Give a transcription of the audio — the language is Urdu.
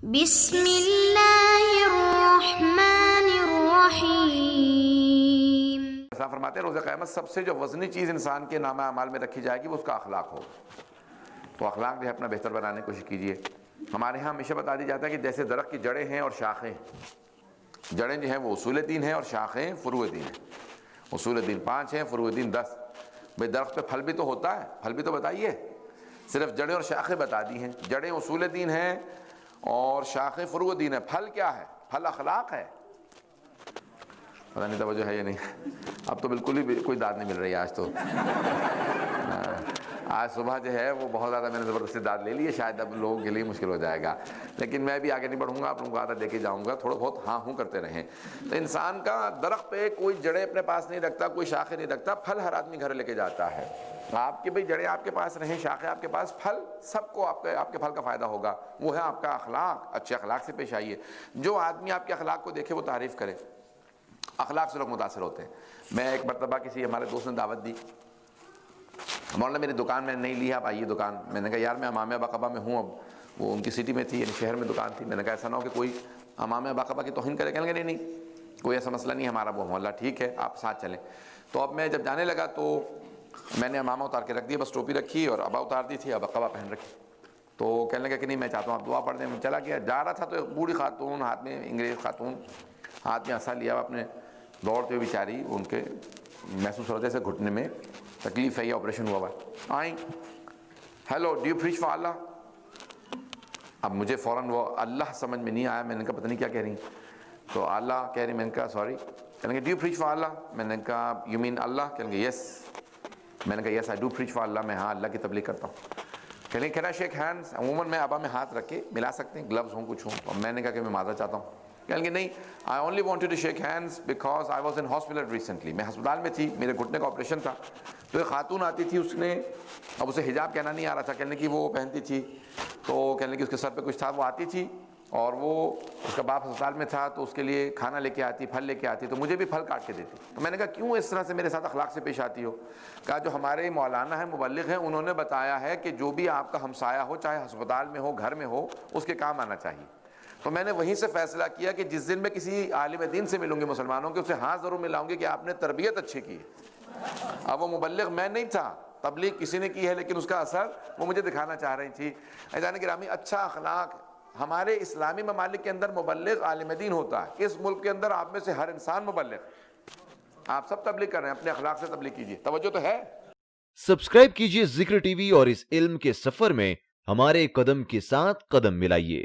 بسم اللہ الرحمن الرحیم۔ اللہ فرماتے ہیں روز قیامت سب سے جو وزنی چیز انسان کے نامہ اعمال میں رکھی جائے گی وہ اس کا اخلاق ہو. تو اخلاق جو ہے اپنا بہتر بنانے کی کوشش کیجیے. ہمارے ہاں ہمیشہ بتا دی جاتا ہے کہ جیسے درخت کی جڑیں ہیں اور شاخیں، جڑیں جو ہیں وہ اصول دین ہیں اور شاخیں فروع دین ہیں. اصول دین 5 ہیں، فروع دین 10. بھئی درخت پہ پھل بھی تو ہوتا ہے، پھل بھی تو بتائیے. صرف جڑیں اور شاخیں بتا دی ہیں. جڑیں اصول دین ہیں اور شاخیں فروع دین ہے. پھل کیا ہے؟ پھل اخلاق ہے. پتہ نہیں توجہ ہے یا نہیں. اب تو بالکل ہی کوئی داد نہیں مل رہی آج تو. آج صبح جو ہے وہ بہت زیادہ میں نے زبردستی داد لے لی ہے، شاید اب لوگوں کے لیے مشکل ہو جائے گا. لیکن میں بھی آگے نہیں بڑھوں گا، آپ لوگوں کو عادت دے کے جاؤں گا، تھوڑا بہت ہاں ہوں کرتے رہیں. تو انسان کا درخت پہ کوئی جڑیں اپنے پاس نہیں رکھتا، کوئی شاخیں نہیں رکھتا. پھل ہر آدمی گھر لے کے جاتا ہے. آپ کی بھئی جڑیں آپ کے پاس رہیں، شاخیں آپ کے پاس، پھل سب کو آپ کے پھل کا فائدہ ہوگا. وہ ہے آپ کا اخلاق. اچھے اخلاق سے پیش آئیے. جو آدمی آپ کے اخلاق کو دیکھے وہ تعریف کرے. اخلاق سے لوگ متاثر ہوتے ہیں. میں ایک مرتبہ کسی ہمارے دوست نے دعوت دی، مولانا میری دکان میں نہیں لی ہے، آپ آئیے دکان. میں نے کہا یار میں امام ابا قبا میں ہوں. اب وہ ان کی سٹی میں تھی، یعنی شہر میں دکان تھی. میں نے کہا ایسا نہ ہو کہ کوئی امام ابا قبا کی توہین کرے. کہنے لگے نہیں کوئی ایسا مسئلہ نہیں ہمارا وہ محلہ ٹھیک ہے، آپ ساتھ چلیں. تو اب میں جب جانے لگا تو میں نے امامہ اتار کے رکھ دیا، بس ٹوپی رکھی اور ابا اتار دی تھی، ابا قبا پہن رکھی. تو کہنے لگا کہ نہیں میں چاہتا ہوں آپ دعا پڑھ دیں. میں چلا گیا، جا رہا تھا تو ایک بوڑھی خاتون، ہاتھ میں انگریز خاتون، ہاتھ میں عصا لیا اپنے، دوڑتے ہوئے بیچاری. ان کے محسوس ہوتے سے گھٹنے میں تکلیف ہے، یہ آپریشن ہوا ہوا ہے. آئیں، hello do you preach for Allah. اب مجھے فوراً وہ اللہ سمجھ میں نہیں آیا. میں نے کہا پتہ نہیں کیا کہہ رہی ہیں. تو اللہ کہہ رہی. میں نے کہا سوری. کہنے کہ ڈو یو پریچ فار اللہ. میں نے کہا یو مین اللہ. کہنے کہ یس. میں نے کہا یس آئی ڈو پریچ فار اللہ. میں ہاں اللہ کی تبلیغ کرتا ہوں. کہنے کین آئی شیک ہینڈس. عموماً میں ابا میں ہاتھ رکھ کے ملا سکتے ہیں، گلوز ہوں کچھ ہوں. اور میں نے کہا کہ میں معذرت چاہتا ہوں. کہیں گے نہیں I only wanted to shake hands because I was in hospital recently. میں ہسپتال میں تھی، میرے گھٹنے کا آپریشن تھا. تو ایک خاتون آتی تھی، اس نے، اب اسے حجاب کہنا نہیں آ رہا تھا، کہنے کی وہ پہنتی تھی. تو کہنے کی اس کے سر پہ کچھ تھا. وہ آتی تھی اور وہ اس کا باپ ہسپتال میں تھا تو اس کے لیے کھانا لے کے آتی، پھل لے کے آتی. تو مجھے بھی پھل کاٹ کے دیتی. تو میں نے کہا کیوں اس طرح سے میرے ساتھ اخلاق سے پیش آتی ہو؟ کہا جو ہمارے مولانا ہیں، مبلغ ہیں، انہوں نے بتایا ہے کہ جو بھی آپ کا ہمسایہ ہو، چاہے ہسپتال میں ہو گھر میں ہو، اس کے کام آنا چاہیے. تو میں نے وہیں سے فیصلہ کیا کہ جس دن میں کسی عالم دین سے ملوں گی مسلمانوں کے، اسے ہاں ضرور ملاؤں گی کہ آپ نے تربیت اچھی کی. اب وہ مبلغ میں نہیں تھا، تبلیغ کسی نے کی ہے، لیکن اس کا اثر وہ مجھے دکھانا چاہ رہی تھی. عزیزان گرامی، اچھا اخلاق ہمارے اسلامی ممالک کے اندر مبلغ عالم دین ہوتا ہے. اس ملک کے اندر آپ میں سے ہر انسان مبلغ. آپ سب تبلیغ کر رہے ہیں، اپنے اخلاق سے تبلیغ کیجیے. توجہ تو ہے. سبسکرائب کیجیے ذکر ٹی وی اور اس علم کے سفر میں ہمارے قدم کے ساتھ قدم ملائیے.